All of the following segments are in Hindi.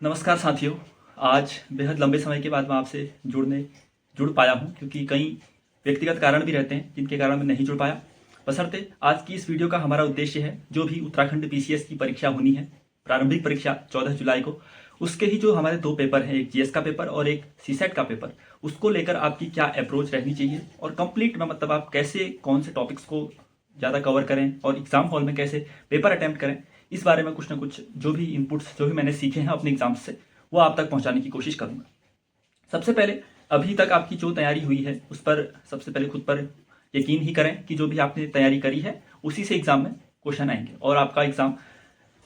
नमस्कार साथियों। आज बेहद लंबे समय के बाद मैं आपसे जुड़ पाया हूं, क्योंकि कई व्यक्तिगत कारण भी रहते हैं जिनके कारण मैं नहीं जुड़ पाया। बशर्ते आज की इस वीडियो का हमारा उद्देश्य है, जो भी उत्तराखंड पीसीएस की परीक्षा होनी है, प्रारंभिक परीक्षा 14 जुलाई को, उसके ही जो हमारे दो पेपर हैं, एक जीएस का पेपर और एक सीसेट का पेपर, उसको लेकर आपकी क्या अप्रोच रहनी चाहिए और कंप्लीट में मतलब आप कैसे कौन से टॉपिक्स को ज़्यादा कवर करें और एग्जाम हॉल में कैसे पेपर अटैम्प्ट करें, इस बारे में कुछ ना कुछ जो भी इनपुट्स जो भी मैंने सीखे हैं अपने एग्जाम्स से, वो आप तक पहुंचाने की कोशिश करूंगा। सबसे पहले, अभी तक आपकी जो तैयारी हुई है उस पर सबसे पहले खुद पर यकीन ही करें कि जो भी आपने तैयारी करी है उसी से एग्जाम में क्वेश्चन आएंगे और आपका एग्जाम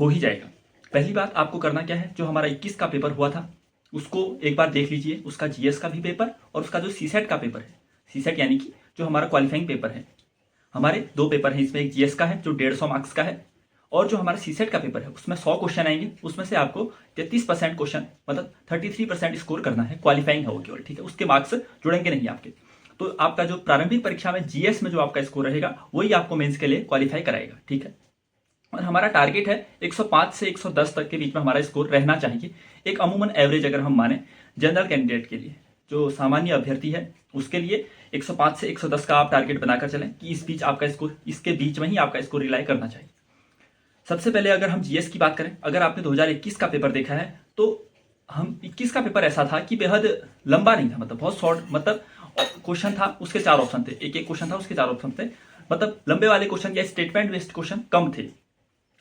हो ही जाएगा। पहली बात आपको करना क्या है, जो हमारा 21 का पेपर हुआ था उसको एक बार देख लीजिए, उसका जीएस का भी पेपर और उसका जो सीसेट का पेपर है, सीसेट यानी कि जो हमारा क्वालिफाइंग पेपर है। हमारे दो पेपर हैं, इसमें एक जीएस का है जो 150 मार्क्स का है और जो हमारा सीसेट का पेपर है उसमें 100 क्वेश्चन आएंगे। उसमें से आपको 33% क्वेश्चन मतलब 33% स्कोर करना है, क्वालिफाइंग है वो केवल, ठीक है। उसके मार्क्स जुड़ेंगे नहीं आपके। तो आपका जो प्रारंभिक परीक्षा में जीएस में जो आपका स्कोर रहेगा वही आपको मेंस के लिए क्वालिफाई कराएगा, ठीक है। और हमारा टारगेट है 105 से 110 तक के बीच में हमारा स्कोर रहना चाहिए, एक अमूमन एवरेज अगर हम माने जनरल कैंडिडेट के लिए। जो सामान्य अभ्यर्थी है उसके लिए 105 से 110 का आप टारगेट बनाकर चलें कि इस बीच आपका स्कोर, इसके बीच में ही आपका स्कोर रिलाई करना चाहिए। सबसे पहले अगर हम जीएस की बात करें, अगर आपने 2021 का पेपर देखा है तो हम 21 का पेपर ऐसा था कि बेहद लंबा नहीं था, मतलब बहुत शॉर्ट, मतलब क्वेश्चन था उसके 4 ऑप्शन थे, एक एक क्वेश्चन था उसके 4 ऑप्शन थे, मतलब लंबे वाले क्वेश्चन या स्टेटमेंट बेस्ड क्वेश्चन कम थे।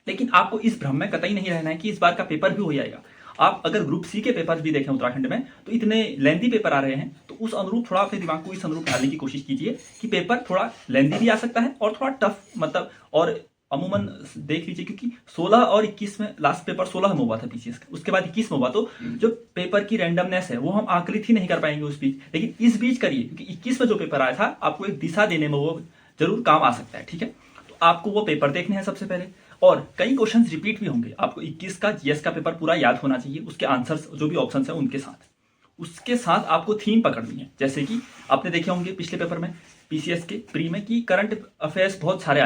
लेकिन आपको इस भ्रम में कतई नहीं रहना है कि इस बार का पेपर भी हो जाएगा। आप अगर ग्रुप सी के पेपर भी देखें उत्तराखंड में तो इतने लेंदी पेपर आ रहे हैं, तो उस अनुरूप थोड़ा अपने दिमाग को इस अनुरूप डालने की कोशिश कीजिए कि पेपर थोड़ा लेंदी भी आ सकता है और थोड़ा टफ, मतलब और अमूमन देख लीजिए, क्योंकि 16 और 21 में लास्ट पेपर 16 में हुआ था पीसीएस का, उसके बाद 21 में हुआ, तो जो पेपर की रैंडमनेस है वो हम आकलित ही नहीं कर पाएंगे उस बीच, लेकिन इस बीच करिए, क्योंकि 21 में जो पेपर आया था आपको एक दिशा देने में वो जरूर काम आ सकता है, ठीक है। तो आपको वो पेपर देखने हैं सबसे पहले, और कई क्वेश्चंस रिपीट भी होंगे। आपको 21 का जीएस का पेपर पूरा याद होना चाहिए, उसके आंसर्स जो भी ऑप्शंस हैं उनके साथ। उसके साथ आपको थीम पकड़नी है, जैसे कि आपने देखे होंगे पिछले पेपर में पीसीएस के प्री में कि करंट अफेयर्स बहुत सारे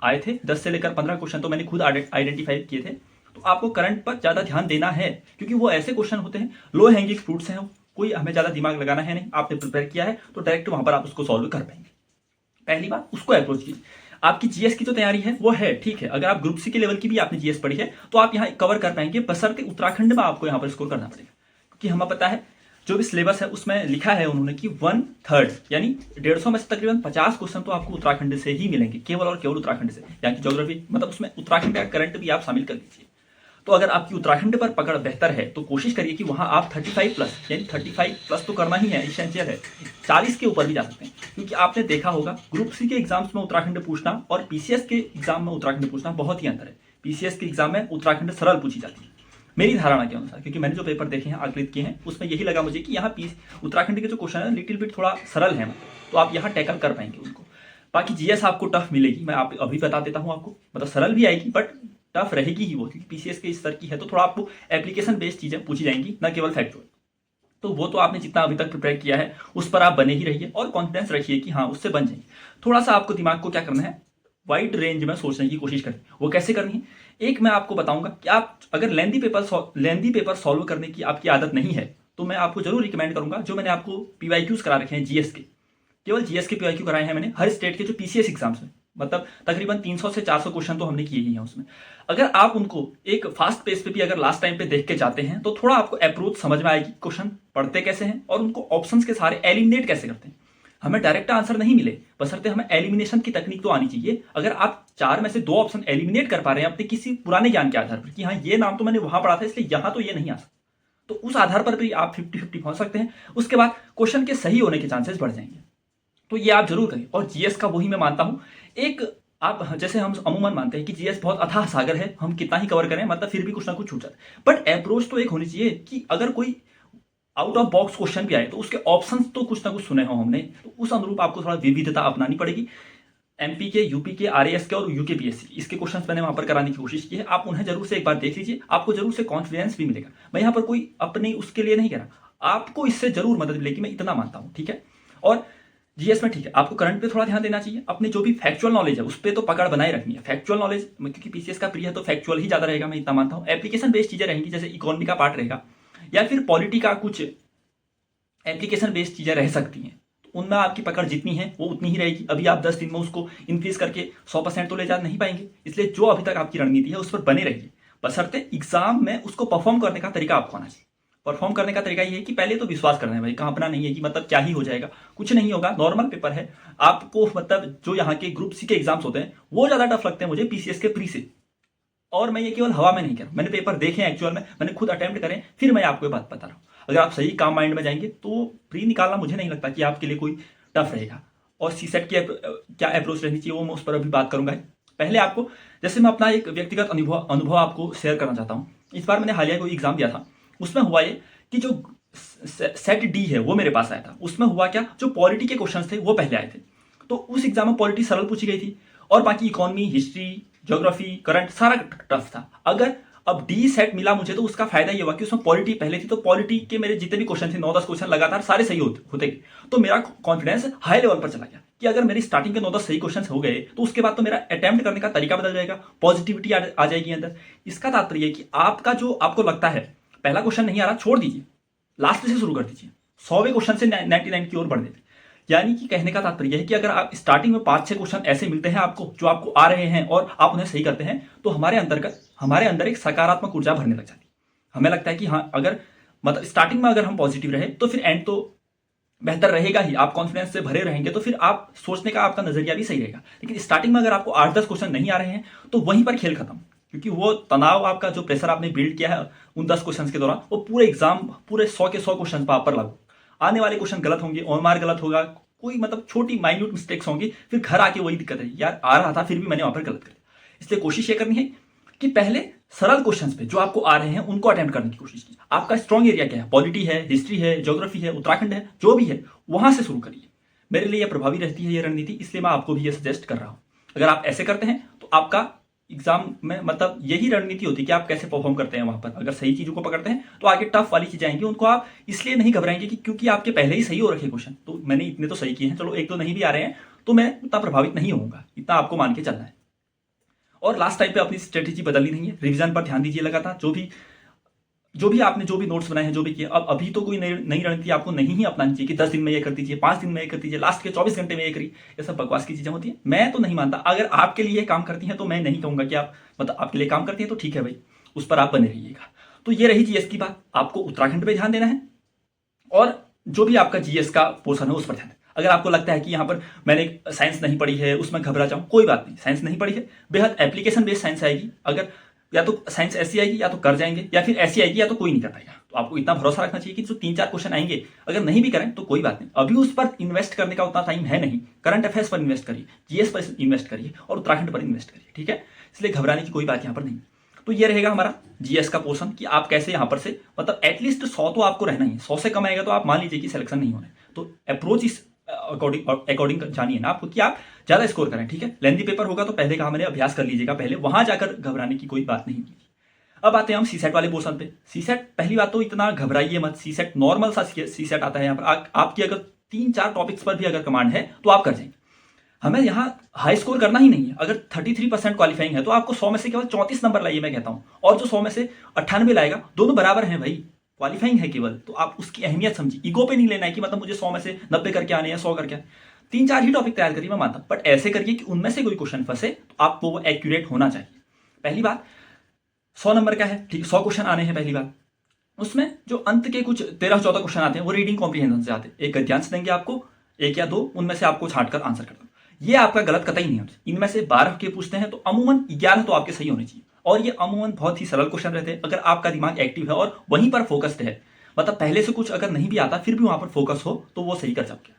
आए थे 10 से लेकर 15 क्वेश्चन तो मैंने खुद आइडेंटिफाई किए थे। तो आपको करंट पर ज़्यादा ध्यान देना है, क्योंकि वो ऐसे क्वेश्चन होते हैं, लो हैंगिंग फ्रूट्स हैं, कोई हमें ज़्यादा दिमाग लगाना है नहीं, आपने प्रिपेयर किया है तो डायरेक्ट वहां पर आप उसको सॉल्व कर पाएंगे। पहली बात, उसको अप्रोच कीजिए। आपकी जीएस की जो तैयारी है वो है, ठीक है, अगर आप ग्रुप सी के लेवल की भी आपने जीएस पढ़ी है तो आप यहाँ कवर कर पाएंगे, बशर्ते उत्तराखंड में आपको यहाँ पर स्कोर करना पड़ेगा, क्योंकि हमें पता है जो भी सिलेबस है उसमें लिखा है उन्होंने कि 1/3 यानी 150 में से तकरीबन 50 क्वेश्चन तो आपको उत्तराखंड से ही मिलेंगे, केवल और केवल उत्तराखंड से, यानी कि ज्योग्राफी, मतलब उसमें उत्तराखंड का करंट भी आप शामिल कर लीजिए। तो अगर आपकी उत्तराखंड पर पकड़ बेहतर है तो कोशिश करिए कि वहां आप 35 प्लस, यानी 35 प्लस तो करना ही है, इसेंशियल है, 40 के ऊपर भी जा सकते हैं, क्योंकि आपने देखा होगा ग्रुप सी के एग्जाम्स में उत्तराखंड पूछना और पीसीएस के एग्जाम में उत्तराखंड पूछना बहुत ही अंतर है। पीसीएस के एग्जाम में उत्तराखंड सरल पूछी जाती है मेरी धारणा के अनुसार, क्योंकि मैंने जो पेपर देखे हैं, आकलित किए हैं, उसमें यही लगा मुझे कि यहाँ उत्तराखंड के जो क्वेश्चन है लिटिल बिट थोड़ा सरल है, तो आप यहाँ टैकल कर पाएंगे उनको। बाकी जीएस आपको टफ मिलेगी, मैं आप अभी बता देता हूँ आपको, मतलब सरल भी आएगी बट टफ रहेगी ही वो, क्योंकि पीसीएस के स्तर की है, तो थोड़ा आपको एप्लीकेशन बेस्ड चीजें पूछी जाएंगी, न केवल फैक्चुअल। तो वो तो आपने जितना अभी तक प्रिपेयर किया है उस पर आप बने ही रहिए और कॉन्फिडेंस रखिए कि हाँ उससे बन जाएंगे। थोड़ा सा आपको दिमाग को क्या करना है, वाइड रेंज में सोचने की कोशिश करें। वो कैसे करनी है, एक मैं आपको बताऊंगा कि आप अगर लेंदी पेपर सॉल्व करने की आपकी आदत नहीं है तो मैं आपको जरूर रिकमेंड करूंगा, जो मैंने आपको पीवाईक्यूज करा रखे हैं जीएस के, केवल जीएस के पीवाईक्यू कराए हैं मैंने हर स्टेट के जो पीसीएस एग्जाम्स में, मतलब तकरीबन 300 से 400 क्वेश्चन तो हमने किए ही हैं उसमें। अगर आप उनको एक फास्ट पेस पे भी अगर लास्ट टाइम पे देख के जाते हैं तो थोड़ा आपको अप्रोच समझ में आएगी, क्वेश्चन पढ़ते कैसे हैं और उनको ऑप्शंस के सारे एलिमिनेट कैसे करते हैं। हमें डायरेक्ट आंसर नहीं मिले, बशर्ते हमें एलिमिनेशन की तकनीक तो आनी चाहिए। अगर आप 4 में से 2 ऑप्शन एलिमिनेट कर पा रहे हैं अपने किसी पुराने ज्ञान के आधार पर कि हाँ ये नाम तो मैंने वहां पढ़ा था इसलिए यहां तो ये नहीं आ सकता, तो उस आधार पर भी आप 50-50 पहुंच सकते हैं। उसके बाद क्वेश्चन के सही होने के चांसेस बढ़ जाएंगे, तो ये आप जरूर करें। और जीएस का वही मैं मानता हूं, एक आप जैसे हम अमूमन मानते हैं कि जीएस बहुत अथाह सागर है, हम कितना ही कवर करें मतलब फिर भी कुछ ना कुछ छूट जाता है, बट अप्रोच तो एक होनी चाहिए कि अगर कोई आउट ऑफ बॉक्स क्वेश्चन भी आए तो उसके ऑप्शंस तो कुछ ना कुछ सुने हो हमने, तो उस अनुरूप आपको थोड़ा विविधता अपनानी पड़ेगी। एमपी के, यूपी के, आरएएस के और यूके पीएससी, इसके क्वेश्चंस मैंने वहां पर कराने की कोशिश की है, आप उन्हें जरूर से एक बार देख लीजिए, आपको जरूर से कॉन्फिडेंस भी मिलेगा। मैं यहाँ पर कोई अपने उसके लिए नहीं कह रहा, आपको इससे जरूर मदद मिलेगी, मैं इतना मानता हूँ, ठीक है। और जीएस में ठीक है, आपको करंट पे थोड़ा ध्यान देना चाहिए, अपने जो भी फैक्चुअल नॉलेज है उस पर तो पकड़ बनाए रखनी है। फैक्चुअल नॉलेज क्योंकि पीसीएस का प्री है तो फैक्चुअल ही ज़्यादा रहेगा, मैं इतना मानता हूँ। एप्लीकेशन बेस्ड चीज़ें रहेंगी, जैसे इकोनॉमी का पार्ट रहेगा या फिर पॉलिटी का कुछ एप्लीकेशन बेस्ड चीज़ें रह सकती हैं, तो उनमें आपकी पकड़ जितनी है वो उतनी ही रहेगी। अभी आप 10 दिन में उसको इंक्रीज करके 100% तो ले जा नहीं पाएंगे, इसलिए जो अभी तक आपकी रणनीति है उस पर बने रहिए, बशर्ते एग्जाम में उसको परफॉर्म करने का तरीका आपको आना चाहिए। परफॉर्म करने का तरीका ये है कि पहले तो विश्वास करना है भाई, कांपना नहीं है कि मतलब क्या ही हो जाएगा, कुछ नहीं होगा, नॉर्मल पेपर है। आपको मतलब जो यहाँ के ग्रुप सी के एग्जाम्स होते हैं वो ज़्यादा टफ लगते हैं मुझे पीसीएस के प्री से। और मैं ये केवल हवा में नहीं कह रहा हूँ, मैंने पेपर देखे हैं एक्चुअल में, मैंने खुद अटेम्प्ट करें, फिर मैं आपको ये बात बता रहा हूँ। अगर आप सही काम माइंड में जाएंगे तो प्री निकालना मुझे नहीं लगता कि आपके लिए कोई टफ रहेगा। और सीसेट की क्या अप्रोच रहनी चाहिए वो मैं उस पर अभी बात करूंगा। पहले आपको, जैसे मैं अपना एक व्यक्तिगत अनुभव आपको शेयर करना चाहता हूँ। इस बार मैंने हालिया कोई एग्जाम दिया था, उसमें हुआ ये कि जो सेट डी है वो मेरे पास आया था। उसमें हुआ क्या, जो पॉलिटी के क्वेश्चन थे वो पहले आए थे, तो उस एग्जाम में पॉलिटी सरल पूछी गई थी और बाकी इकोनॉमी, हिस्ट्री, ज्योग्राफी, करंट सारा टफ था। अगर अब डी सेट मिला मुझे तो उसका फायदा ये हुआ कि उसमें पॉलिटी पहले थी, तो पॉलिटी के मेरे जितने भी क्वेश्चन थे 9-10 क्वेश्चन लगातार सारे सही होते गए, तो मेरा कॉन्फिडेंस हाई लेवल पर चला गया कि अगर मेरी स्टार्टिंग के 9-10 सही क्वेश्चन हो गए तो उसके बाद तो मेरा अटेम्प्ट करने का तरीका बदल जाएगा, पॉजिटिविटी आ जाएगी अंदर। इसका तात्पर्य है कि आपका जो आपको लगता है पहला क्वेश्चन नहीं आ रहा, छोड़ दीजिए, लास्ट से शुरू कर दीजिए, 100वें क्वेश्चन से 99 की ओर बढ़ देते। यानी कि कहने का तात्पर्य है कि अगर आप स्टार्टिंग में 5-6 क्वेश्चन ऐसे मिलते हैं आपको जो आपको आ रहे हैं और आप उन्हें सही करते हैं, तो हमारे अंदर एक सकारात्मक ऊर्जा भरने लग जाती है। हमें लगता है कि हाँ, अगर मतलब स्टार्टिंग में अगर हम पॉजिटिव रहे तो फिर एंड तो बेहतर रहेगा ही, आप कॉन्फिडेंस से भरे रहेंगे तो फिर आप सोचने का आपका नजरिया भी सही रहेगा। लेकिन स्टार्टिंग में अगर आपको 8-10 क्वेश्चन नहीं आ रहे हैं तो वहीं पर खेल खत्म, क्योंकि वो तनाव आपका जो प्रेशर आपने बिल्ड किया है उन 10 क्वेश्चन के दौरान, वो पूरे एग्जाम पूरे 100 के 100 क्वेश्चन पर आप पर लागू। आने वाले क्वेश्चन गलत होंगे, ओएमआर गलत होगा, कोई मतलब छोटी माइन्यूट मिस्टेक्स होंगी, फिर घर आके वही दिक्कत है, यार आ रहा था फिर भी मैंने वहां पर गलत कर दिया। इसलिए कोशिश ये करनी है कि पहले सरल क्वेश्चंस पे जो आपको आ रहे हैं उनको अटेम्प्ट करने की कोशिश कीजिए। आपका स्ट्रॉन्ग एरिया क्या है, पॉलिटी है, हिस्ट्री है, ज्योग्राफी है, उत्तराखंड है, जो भी है वहां से शुरू करिए। मेरे लिए यह प्रभावी रहती है ये रणनीति, इसलिए मैं आपको भी ये सजेस्ट कर रहा हूं। अगर आप ऐसे करते हैं तो आपका एग्जाम में मतलब यही रणनीति होती है कि आप कैसे परफॉर्म करते हैं वहां पर। अगर सही चीजों को पकड़ते हैं तो आगे टफ वाली चीजें आएंगी, उनको आप इसलिए नहीं घबराएंगे कि क्योंकि आपके पहले ही सही हो रखे क्वेश्चन, तो मैंने इतने तो सही किए हैं, चलो एक तो नहीं भी आ रहे हैं तो मैं उतना प्रभावित नहीं होऊंगा, इतना आपको मान के चलना है। और लास्ट टाइम पे अपनी स्ट्रेटेजी बदलनी नहीं है, रिवीजन पर ध्यान दीजिए लगातार। जो भी आपने जो भी नोट्स बनाए हैं, जो भी किए, अब अभी तो कोई नई रणनीति आपको नहीं ही अपनानी चाहिए कि 10 दिन में ये कर दीजिए, 5 दिन में ये कर दीजिए, लास्ट के 24 घंटे में ये करिए। ये सब बकवास की चीजें होती हैं, मैं तो नहीं मानता। अगर आपके लिए काम करती हैं तो मैं नहीं कहूंगा कि आप मतलब आपके लिए काम करती हैं तो ठीक है भाई, उस पर आप बने रहिएगा। तो ये रही जीएस की बात, आपको उत्तराखंड पे ध्यान देना है और जो भी आपका जीएस का पोर्शन है उस पर ध्यान दें। अगर आपको लगता है कि यहाँ पर मैंने साइंस नहीं पढ़ी है उसमें घबरा जाऊं, कोई बात नहीं, साइंस नहीं पढ़ी है, बेहद एप्लीकेशन बेस्ड साइंस आएगी। अगर या तो साइंस ऐसी आएगी या तो कर जाएंगे, या फिर ऐसी आएगी या तो कोई नहीं कर पाएगा। तो आपको इतना भरोसा रखना चाहिए कि जो 3-4 क्वेश्चन आएंगे अगर नहीं भी करें तो कोई बात नहीं, अभी उस पर इन्वेस्ट करने का उतना टाइम है नहीं। करंट अफेयर्स पर इन्वेस्ट करिए, जीएस पर इन्वेस्ट करिए और उत्तराखंड पर इन्वेस्ट करिए, ठीक है। इसलिए घबराने की कोई बात यहाँ पर नहीं। तो ये रहेगा हमारा जीएस का पोर्शन कि आप कैसे यहाँ पर से मतलब एटलीस्ट 100 तो आपको रहना ही, 100 से कम आएगा तो आप मान लीजिए कि सिलेक्शन नहीं होने। तो अप्रोच इस अकॉर्डिंग जानिए ना आपको कि आप ज्यादा स्कोर करें, ठीक है। लेंथी पेपर होगा तो पहले कहा मैंने अभ्यास कर लीजिएगा, पहले वहां जाकर घबराने की कोई बात नहीं। अब आते हैं हम सीसेट वाले पोर्शन पे। सीसेट पहली बात तो इतना घबराइए मत, सीसेट नॉर्मल सा सीसेट आता है। यहाँ पर आपकी अगर 3-4 टॉपिक्स पर भी अगर कमांड है तो आप कर जाएंगे। हमें यहाँ हाई स्कोर करना ही नहीं है। अगर 33% क्वालिफाइंग है तो आपको 100 में से केवल 34 नंबर लाइए, मैं कहता हूँ। और जो 100 में से 98 लाएगा, दोनों बराबर हैं भाई, क्वालिफाइंग है केवल। तो आप उसकी अहमियत समझिए, ईगो पे नहीं लेना है कि मतलब मुझे 100 में से 90 करके आने हैं, 100 करके आने। 3-4 ही टॉपिक तैयार करिए, मैं मानता हूँ, बट ऐसे करिए कि उनमें से कोई क्वेश्चन फंसे तो आपको वो एक्यूरेट होना चाहिए। पहली बात 100 नंबर का है, ठीक, 100 क्वेश्चन आने हैं। पहली बात उसमें जो अंत के कुछ 13-14 क्वेश्चन आते हैं वो रीडिंग कॉम्प्रिहेंशन से आते हैं। एक गद्यांश देंगे आपको, 1 या 2, उनमें से आपको छांट कर आंसर कर दो। ये आपका गलत कतई नहीं है। इनमें से 12 के पूछते हैं तो अमूमन 11 तो आपके सही होने चाहिए, और ये अमूमन बहुत ही सरल क्वेश्चन रहते हैं। अगर आपका दिमाग एक्टिव है और वहीं पर फोकस्ड है, मतलब पहले से कुछ अगर नहीं भी आता फिर भी वहां पर फोकस हो, तो वो सही कर जाओगे।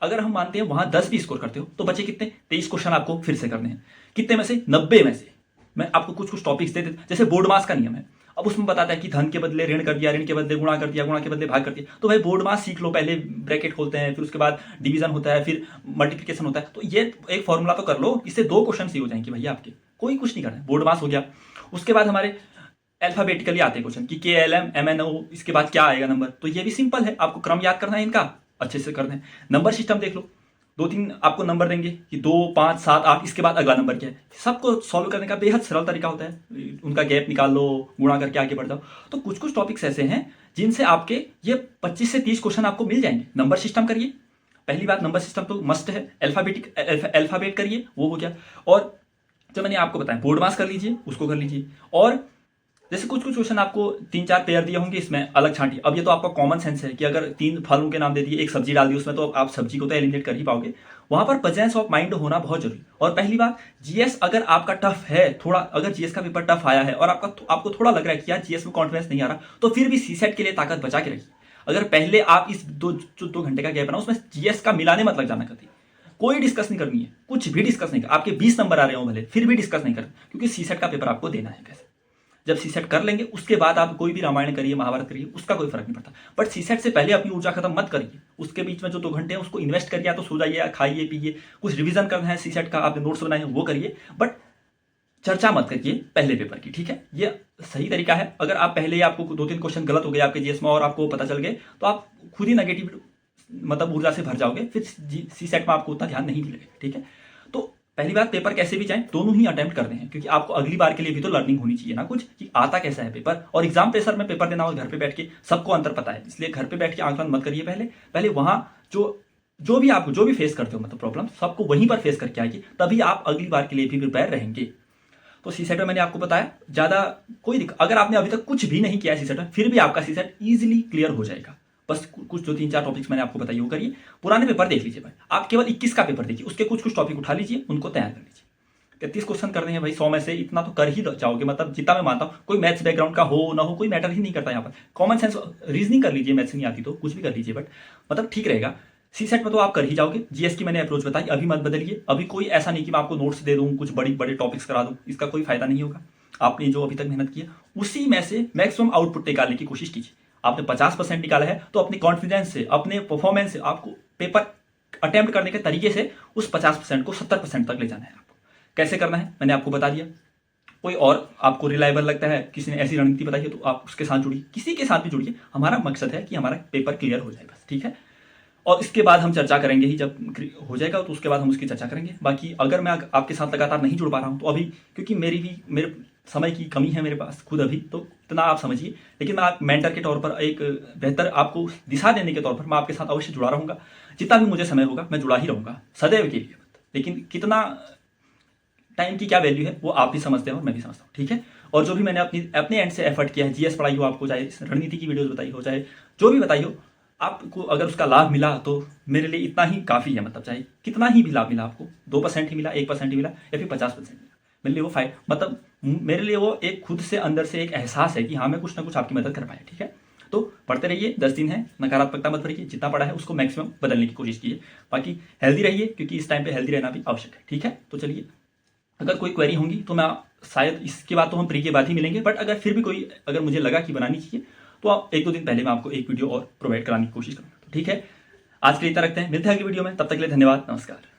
अगर हम मानते हैं वहां 10 भी स्कोर करते हो तो बचे कितने, 23 क्वेश्चन आपको फिर से करने हैं। कितने में से, 90 में से। मैं आपको कुछ टॉपिक्स दे देता, जैसे बोर्ड मास का नियम है। अब उसमें बताता है कि धन के बदले ऋण कर दिया, ऋण के बदले गुणा कर दिया, गुणा के बदले भाग कर दिया। तो भाई बोर्ड मास सीख लो, पहले ब्रैकेट खोलते हैं, फिर उसके बाद डिवीजन होता है, फिर मल्टीप्लिकेशन होता है। तो ये एक फॉर्मूला तो कर लो, इससे 2 क्वेश्चन ही हो जाएंगे भैया आपके, कोई कुछ नहीं करना है। बोर्ड मास हो गया। उसके बाद हमारे अल्फाबेटिकली आते हैं क्वेश्चन कि KLM MNO, इसके बाद क्या आएगा नंबर। तो ये भी सिंपल है, आपको क्रम याद करना है इनका, अच्छे से करना है। नंबर सिस्टम देख लो, 2-3 आपको नंबर देंगे कि 2, 5, 7, 8, इसके बाद अगला नंबर क्या है। सबको सॉल्व करने का बेहद सरल तरीका होता है, उनका गैप निकाल लो, गुणा करके आगे बढ़ जाओ। तो कुछ कुछ टॉपिक्स ऐसे हैं जिनसे आपके ये 25 से 30 क्वेश्चन आपको मिल जाएंगे। नंबर सिस्टम करिए, पहली बात नंबर सिस्टम तो मस्ट है। अल्फाबेट करिए, वो हो गया। और जो मैंने आपको बताया बोर्ड मास कर लीजिए, उसको कर लीजिए। और जैसे कुछ कुछ क्वेश्चन आपको 3-4 पेयर दिए होंगे, इसमें अलग छांटिए। अब ये तो आपका कॉमन सेंस है कि अगर 3 फलों के नाम दे दिए, एक सब्जी डाल दी उसमें, तो आप सब्जी को तो एलिमिनेट कर ही पाओगे। वहां पर प्रेजेंस ऑफ माइंड होना बहुत जरूरी। और पहली बात, जीएस अगर आपका टफ है थोड़ा, अगर जीएस का पेपर टफ आया है और आपको थोड़ा लग रहा है कि यार जीएस में कॉन्फिडेंस नहीं आ रहा, तो फिर भी सीसेट के लिए ताकत बचा के रखिए। अगर पहले आप इस 2 घंटे का गैप ना, उसमें जीएस का मिलाने मत लग जाना कभी। कोई डिस्कस नहीं करनी है, कुछ भी डिस्कस नहीं कर। आपके 20 नंबर आ रहे हो भले, फिर भी डिस्कस नहीं करना, क्योंकि सीसेट का पेपर आपको देना है। कैसे जब सीसेट कर लेंगे उसके बाद आप कोई भी रामायण करिए, महाभारत करिए, उसका कोई फर्क नहीं पड़ता। बट सीसेट से पहले अपनी ऊर्जा खत्म मत करिए। उसके बीच में जो 2 घंटे हैं उसको इन्वेस्ट करिए, या तो सो जाइए, या खाइए पीजिए, कुछ रिवीजन करना है सीसेट का, आपने नोट्स बनाए हैं वो करिए, बट चर्चा मत करिए पहले पेपर की। ठीक है, ये सही तरीका है। अगर आप पहले ही आपको 2-3 क्वेश्चन गलत हो गए आपके जीएस में और आपको पता चल गए, तो आप खुद ही नेगेटिव मतलब ऊर्जा से भर जाओगे, फिर सीसेट में आपको उतना ध्यान नहीं मिलेगा। ठीक है, तो पहली बात, पेपर कैसे भी जाए दोनों ही अटेम्प्ट करने हैं, क्योंकि आपको अगली बार के लिए भी तो लर्निंग होनी चाहिए ना, कुछ कि आता कैसा है पेपर। और एग्जाम प्रेशर में पेपर देना और घर पे बैठ के सबको अंतर पता है, इसलिए घर पे बैठ के आंकलन मत करिए। पहले वहां जो भी फेस करते हो मतलब प्रॉब्लम, सबको वहीं पर फेस करके आइए, तभी आप अगली बार के लिए भी प्रिपेयर रहेंगे। तो सीसेट में मैंने आपको बताया, ज्यादा कोई दिक्कत, अगर आपने अभी तक कुछ भी नहीं किया है सीसेट में, फिर भी आपका सीसेट इजीली क्लियर हो जाएगा। बस कुछ जो 3-4 टॉपिक्स मैंने आपको बताइए वो करिए। पुराने पेपर देख लीजिए भाई, आप केवल 21 का पेपर देखिए, उसके कुछ टॉपिक उठा लीजिए, उनको तैयार कर लीजिए। 33 क्वेश्चन करने हैं भाई, 100 में से इतना तो कर ही जाओगे। मतलब जितना मैं मानता हूँ, कोई मैथ्स बैकग्राउंड का हो ना हो कोई मैटर ही नहीं करता। यहाँ पर कॉमन सेंस रीजनिंग कर लीजिए, मैथ्स नहीं आती तो कुछ भी कर लीजिए, बट मतलब ठीक रहेगा। सीसेट में तो आप कर ही जाओगे। जीएस की मैंने अप्रोच बताई, अभी मत बदलिए। अभी कोई ऐसा नहीं कि मैं आपको नोट्स दे दूँ, कुछ बड़े टॉपिक्स करा दूँ, इसका कोई फायदा नहीं होगा। आपने जो अभी तक मेहनत की है उसी में से मैक्सिमम आउटपुट निकालने की कोशिश कीजिए। आपने 50% निकाला है तो अपने कॉन्फिडेंस से, अपने परफॉर्मेंस से, आपको पेपर अटेम्प्ट करने के तरीके से उस 50% को 70% तक ले जाना है। आपको कैसे करना है मैंने आपको बता दिया। कोई और आपको रिलायबल लगता है, किसी ने ऐसी रणनीति बताई है, तो आप उसके साथ जुड़िए, किसी के साथ भी जुड़िए। हमारा मकसद है कि हमारा पेपर क्लियर हो जाए बस। ठीक है, और इसके बाद हम चर्चा करेंगे ही, जब हो जाएगा तो उसके बाद हम उसकी चर्चा करेंगे। बाकी अगर मैं आपके साथ लगातार नहीं जुड़ पा रहा हूँ तो अभी, क्योंकि मेरे समय की कमी है मेरे पास खुद अभी, तो इतना आप समझिए। लेकिन मैं आप मेंटर के तौर पर, एक बेहतर आपको दिशा देने के तौर पर मैं आपके साथ अवश्य जुड़ा रहूँगा। जितना भी मुझे समय होगा मैं जुड़ा ही रहूँगा सदैव के लिए। लेकिन कितना टाइम की क्या वैल्यू है वो आप भी समझते हैं और मैं भी समझता हूँ। ठीक है, और जो भी मैंने अपने एंड से एफर्ट किया है, जीएस पढ़ाई हो आपको, चाहे रणनीति की वीडियोस बताई हो, चाहे जो भी बताई हो, आपको अगर उसका लाभ मिला तो मेरे लिए इतना ही काफ़ी है। मतलब चाहे कितना ही भी लाभ मिला आपको, 2% ही मिला, 1% ही मिला, या फिर 50% मिला, मेरे लिए वो मतलब मेरे लिए वो एक खुद से अंदर से एक एहसास है कि हाँ मैं कुछ ना कुछ आपकी मदद कर पाया। ठीक है, तो पढ़ते रहिए, 10 दिन है, नकारात्मकता मत भरिए, जितना पढ़ा है उसको मैक्सिमम बदलने की कोशिश कीजिए। बाकी हेल्दी रहिए, क्योंकि इस टाइम पे हेल्दी रहना भी आवश्यक है। ठीक है, तो चलिए, अगर कोई क्वेरी होंगी तो मैं शायद इसके बाद तो हम प्री के बाद ही मिलेंगे, बट अगर फिर भी कोई, अगर मुझे लगा कि बनानी चाहिए तो आप 1-2 दिन पहले मैं आपको एक वीडियो और प्रोवाइड कराने की कोशिश करूँगा। तो ठीक है, आज के लिए इतना रखते हैं, मिलते हैं अगली वीडियो में, तब तक के लिए धन्यवाद, नमस्कार।